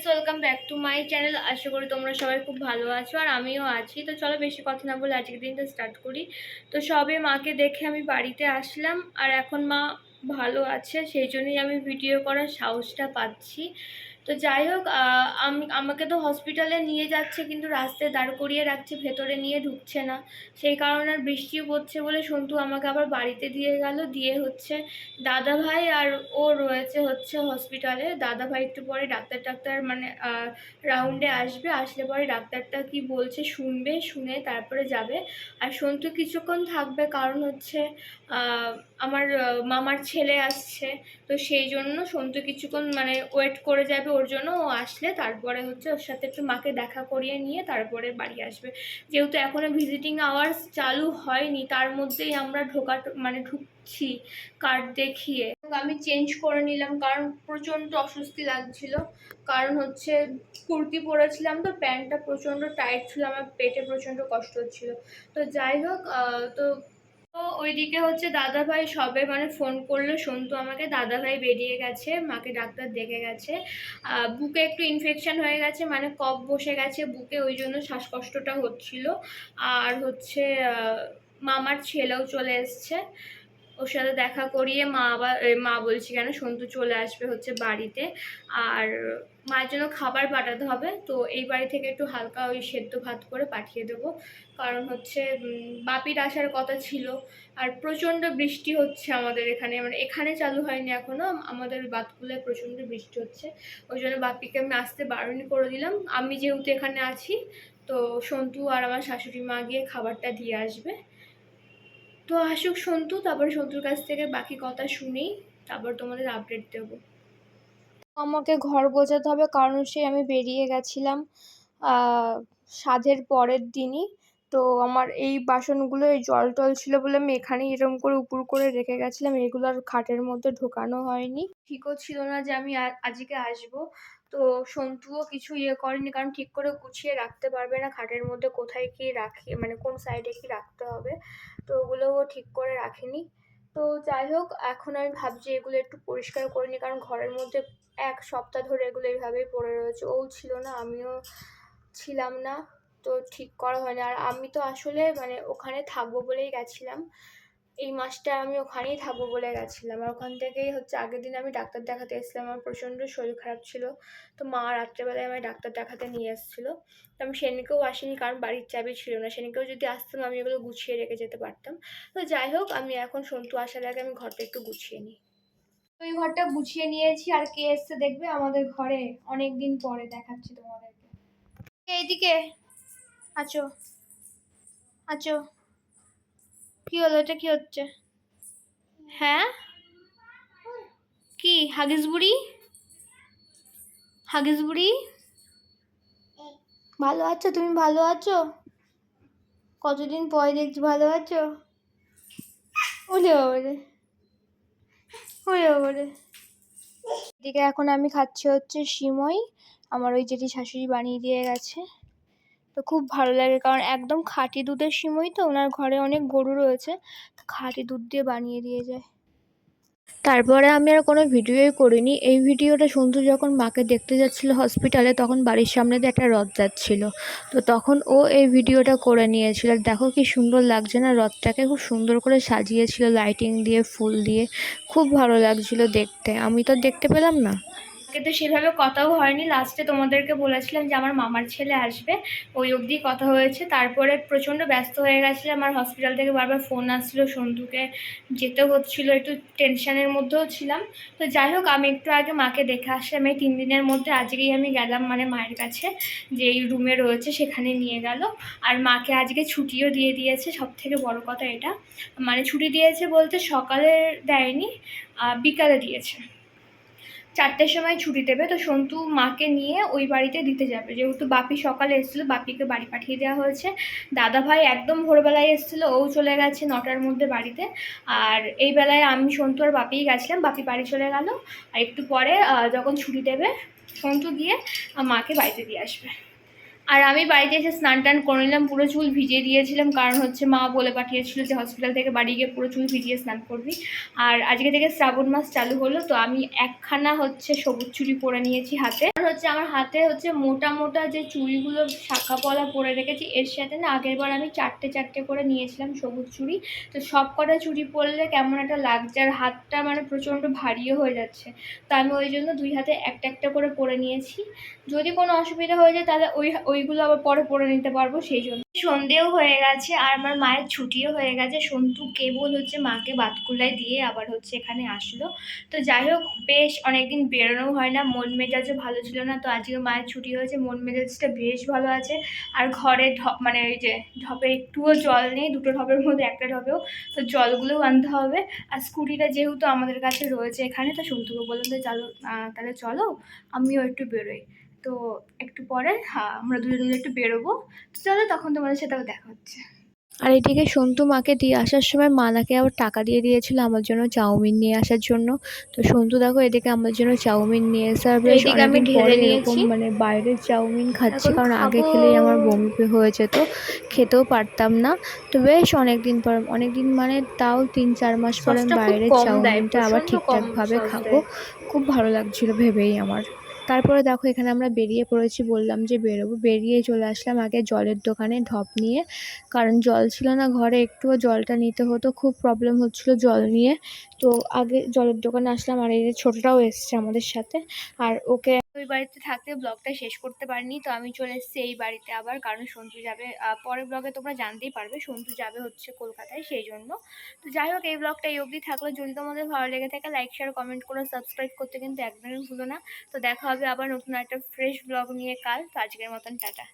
Welcome back to my channel. আশা করি তোমরা সবাই খুব ভালো আছো আর আমিও আছি। তো চলো বেশি কথা না বলে আজকের দিনটা স্টার্ট করি। তো সবে মাকে দেখে আমি বাড়িতে আসলাম আর এখন মা ভালো আছে, সেই জন্যই আমি ভিডিও করার সাহসটা পাচ্ছি। তো যাই হোক, আমাকে তো হসপিটালে নিয়ে যাচ্ছে কিন্তু রাস্তায় দাঁড় করিয়ে রাখছে, ভেতরে নিয়ে ঢুকছে না। সেই কারণে আর বৃষ্টিও পড়ছে বলে সন্তু আমাকে আবার বাড়িতে দিয়ে গেল। দিয়ে হচ্ছে দাদা ভাই আর ও রয়েছে হচ্ছে হসপিটালে। দাদা ভাই একটু পরে ডাক্তার মানে রাউন্ডে আসবে, আসলে পরে ডাক্তারটা কি বলছে শুনবে, শুনে তারপরে যাবে। আর সন্তু কিছুক্ষণ থাকবে, কারণ হচ্ছে আমার মামার ছেলে আসছে। তো সেই জন্য সন্তু কিছুক্ষণ মানে ওয়েট করে যাবে ওর জন্য। ও আসলে তারপরে হচ্ছে ওর সাথে একটু মাকে দেখা করিয়ে নিয়ে তারপরে বাড়ি আসবে। যেহেতু এখনো ভিজিটিং আওয়ার্স চালু হয়নি, তার মধ্যেই আমরা ঢুকছি কার্ড দেখিয়ে। আমি চেঞ্জ করে নিলাম কারণ প্রচণ্ড অস্বস্তি লাগছিল। কারণ হচ্ছে কুর্তি পরেছিলাম, তো প্যান্টটা প্রচণ্ড টাইট ছিল, আমার পেটে প্রচণ্ড কষ্ট হচ্ছিল। তো যাই হোক, তো ওইদিকে হচ্ছে দাদাভাই সবে মানে ফোন করলো সন্তু আমাকে, দাদাভাই বেরিয়ে গেছে, মাকে ডাক্তার দেখে গেছে। বুকে একটু ইনফেকশন হয়ে গেছে, মানে কফ বসে গেছে বুকে, ওই জন্য শ্বাসকষ্টটা হচ্ছিল। আর হচ্ছে মামার ছেলেও চলে এসছে, ওর সাথে দেখা করিয়ে মা বলছি কেন, সন্তু চলে আসবে হচ্ছে বাড়িতে। আর মায়ের জন্য খাবার পাঠাতে হবে, তো এই বাড়ি থেকে একটু হালকা ওই সেদ্ধ ভাত করে পাঠিয়ে দেবো। কারণ হচ্ছে বাপির আসার কথা ছিল। আর প্রচণ্ড বৃষ্টি হচ্ছে আমাদের এখানে, মানে এখানে চালু হয়নি এখনো, আমাদের বাতকুলায় প্রচণ্ড বৃষ্টি হচ্ছে। ওই জন্য বাপিকে আমি আসতে বারণ করে দিলাম। আমি যেহেতু এখানে আছি, তো সন্তু আর আমার শাশুড়ি মা গিয়ে খাবারটা দিয়ে আসবে। তো আসুক সন্তু, তারপরে সন্তুর কাছ থেকে বাকি কথা শুনি, তারপর তোমাদের আপডেট দেবো। আমাকে ঘর গোছাতে হবে, কারণ আমি বেরিয়ে গেছিলাম সাধের পরের দিনই। তো আমার এই বাসনগুলো এই জল টল ছিল বলে আমি এখানেই এরকম করে উপর করে রেখে গেছিলাম, এগুলো আর খাটের মধ্যে ঢোকানো হয়নি। ঠিকও ছিল না যে আমি আজকে আসবো। তো সন্তুও কিছু করেনি, কারণ ঠিক করে গুছিয়ে রাখতে পারবে না খাটের মধ্যে কোথায় কি রাখি, মানে কোন সাইডে কি রাখতে হবে। তো ওগুলোও ঠিক করে রাখেনি। তো যাই হোক, এখন আমি ভাবছি এগুলো একটু পরিষ্কার করে নিই, কারণ ঘরের মধ্যে এক সপ্তাহ ধরে এগুলো এইভাবেই পড়ে রয়েছে। ও ছিল না, আমিও ছিলাম না, তো ঠিক করা হয়নি। আর আমি তো আসলে মানে ওখানে থাকবো বলেই গেছিলাম, এই মাসটা আমি ওখানেই থাকবো বলে গেছিলাম। আর ওখান থেকেই হচ্ছে আগের দিন আমি ডাক্তার দেখাতে এসেছিলাম, আমার প্রচণ্ড শরীর খারাপ ছিল। তো মা রাত্রেবেলায় আমার ডাক্তার দেখাতে নিয়ে এসেছিলো। তো আমি সেদিনকেও আসিনি, কারণ বাড়ির চাবি ছিল না। সেদিনকেও যদি আসতাম আমি এগুলো গুছিয়ে রেখে যেতে পারতাম। তো যাই হোক, আমি এখন সন্তু আসার আগে আমি ঘরটা একটু গুছিয়ে নিই। ওই ঘরটা গুছিয়ে নিয়েছি, আর কে এসছে দেখবে আমাদের ঘরে, অনেক দিন পরে দেখাচ্ছি তোমাদেরকে। এইদিকে আছো, আছো। কি হলো, এটা কি হচ্ছে? হ্যাঁ, কি হাগিস বুড়ি? হাগিস বুড়ি, ভালো আছো তুমি? ভালো আছো? কতদিন পরে দেখছি ভালো আছো। ওলে বাবারে, ওলে বাবারে। এদিকে এখন আমি খাচ্ছি হচ্ছে সিমই, আমার ওই যেটি শাশুড়ি বানিয়ে দিয়ে গেছে। তো খুব ভালো লাগে, কারণ একদম খাঁটি দুধের সিমই, তো ওনার ঘরে অনেক গরু রয়েছে, খাঁটি দুধ দিয়ে বানিয়ে দিয়ে যায়। তারপরে আমি আর কোনো ভিডিওই করিনি। এই ভিডিওটা সন্তু যখন মাকে দেখতে যাচ্ছিল হসপিটালে, তখন বাড়ির সামনে দিয়ে একটা রথ যাচ্ছিল, তো তখন ও এই ভিডিওটা করে নিয়েছিল। আর দেখো কি সুন্দর লাগছে না, রথটাকে খুব সুন্দর করে সাজিয়েছিল লাইটিং দিয়ে, ফুল দিয়ে, খুব ভালো লাগছিল দেখতে। আমি তো দেখতে পেলাম না, কিন্তু সেভাবে কথাও হয়নি। লাস্টে তোমাদেরকে বলেছিলাম যে আমার মামার ছেলে আসবে, ওই অবধি কথা হয়েছে। তারপরে প্রচণ্ড ব্যস্ত হয়ে গেছিলাম, আমার হসপিটাল থেকে বারবার ফোন আসছিলো, সন্তুকে যেতে হচ্ছিলো, একটু টেনশনের মধ্যেও ছিলাম। তো যাই হোক, আমি একটু আগে মাকে দেখে আসলাম। এই 3 দিনের মধ্যে আজকেই আমি গেলাম মানে মায়ের কাছে, যে এই রুমে রয়েছে সেখানে নিয়ে গেল। আর মাকে আজকে ছুটিও দিয়ে দিয়েছে, সব থেকে বড় কথা এটা। মানে ছুটি দিয়েছে বলতে সকালে দেয়নি, বিকালে দিয়েছে। 4টের সময় ছুটি দেবে। তো সন্তু মাকে নিয়ে ওই বাড়িতে দিতে যাবে, যেহেতু বাপি সকালে এসেছিলো, বাপিকে বাড়ি পাঠিয়ে দেওয়া হয়েছে। দাদা ভাই একদম ভোরবেলায় এসেছিলো, ও চলে গেছে 9টার মধ্যে বাড়িতে। আর এই বেলায় আমি, সন্তু আর বাপিই গেছিলাম, বাপি বাড়ি চলে গেল। আর একটু পরে যখন ছুটি দেবে সন্তু গিয়ে মাকে বাড়িতে দিয়ে আসবে। আর আমি বাড়িতে এসে স্নান টান করে নিলাম, পুরো চুল ভিজিয়ে দিয়েছিলাম, কারণ হচ্ছে মা বলে পাঠিয়েছিল যে হসপিটাল থেকে বাড়ি গিয়ে পুরো চুল ভিজিয়ে স্নান করবি। আর আজকে থেকে শ্রাবণ মাস চালু হলো, তো আমি একখানা হচ্ছে সবুজ চুড়ি পরে নিয়েছি হাতে। আর হচ্ছে আমার হাতে হচ্ছে মোটা মোটা যে চুড়িগুলো শাখা পলা পরে রেখেছি, এর সাথে না আগের বার আমি চারটে চারটে করে নিয়েছিলাম সবুজ চুড়ি। তো সব কটা চুড়ি পরলে কেমন একটা লাগছে, আর হাতটা মানে প্রচণ্ড ভারীও হয়ে যাচ্ছে। তো আমি ওই জন্য দুই হাতে একটা একটা করে পরে নিয়েছি। যদি কোনো অসুবিধা হয়ে যায় তাহলে ওইগুলো আবার পরে পরে নিতে পারবো, সেই জন্য। সন্ধেও হয়ে গেছে আর আমার মায়ের ছুটিও হয়ে গেছে। সন্তু কেবল হচ্ছে মাকে বাতকুল্লায় দিয়ে আবার হচ্ছে এখানে আসলো। তো যাই হোক, বেশ অনেকদিন বেরোনো হয় না, মন মেজাজও ভালো ছিল না, তো আজকে মায়ের ছুটি হয়েছে, মন মেজাজটা বেশ ভালো আছে। আর ঘরে মানে ওই যে ঢপে একটুও জল নেই, দুটো ঢপের মধ্যে একটা ঢপেও, তো জলগুলোও আনতে হবে। আর স্কুটিটা যেহেতু আমাদের কাছে রয়েছে এখানে, তো সন্তুকে বললাম যে তাহলে চলো আমিও একটু বেরোই। তো একটু পরে আমরা দুজন মিলে একটু বেরোবো। তো চলো, তখন তোমাদের সাথেও দেখা হচ্ছে। আর এদিকে সন্তু মাকে দিয়ে আসার সময় মালাকে আবার টাকা দিয়ে দিয়েছিল আমার জন্য চাউমিন নিয়ে আসার জন্য। তো সন্তু দেখো এদিকে আমার জন্য চাউমিন নিয়ে এসে বেশ অনেকদিন পরে এরকম মানে বাইরের চাউমিন খাচ্ছি, কারণ আগে খেলেই আমার বমি হয়ে যেত, খেতেও পারতাম না। তো বেশ অনেকদিন পর, অনেকদিন মানে তাও 3-4 মাস পরে আমি বাইরের চাউমিনটা আবার ঠিকঠাকভাবে খাবো। খুব ভালো লাগছিল ভেবেই আমার। তারপরে দেখো এখানে আমরা বেরিয়ে পড়েছি, বললাম যে বেরোবো, বেরিয়ে চলে আসলাম আগে জলের দোকানে ঢপ নিয়ে, কারণ জল ছিল না ঘরে, একটুও জলটা নিতে হতো, খুব প্রবলেম হচ্ছিল জল নিয়ে। তো আগে জলের দোকানে আসলাম, আর এই যে ছোটটাও এসছে আমাদের সাথে। আর ওকে ওই বাড়িতে থাকতে ব্লগটা শেষ করতে পারিনি, তো আমি চলে এসেছি এই বাড়িতে আবার, কারণ সন্তু যাবে পরের ব্লগে, তোমরা জানতেই পারবে সন্তু যাবে হচ্ছে কলকাতায়, সেই জন্য। তো যাই হোক, এই ব্লগটা এই অবধি থাকলো। যদি তোমাদের ভালো লেগে থাকে লাইক শেয়ার কমেন্ট করে সাবস্ক্রাইব করতে কিন্তু একদমই ভুলো না। তো দেখা হবে আবার নতুন একটা ফ্রেশ ব্লগ নিয়ে কাল। তো আজকের মতন টাটা।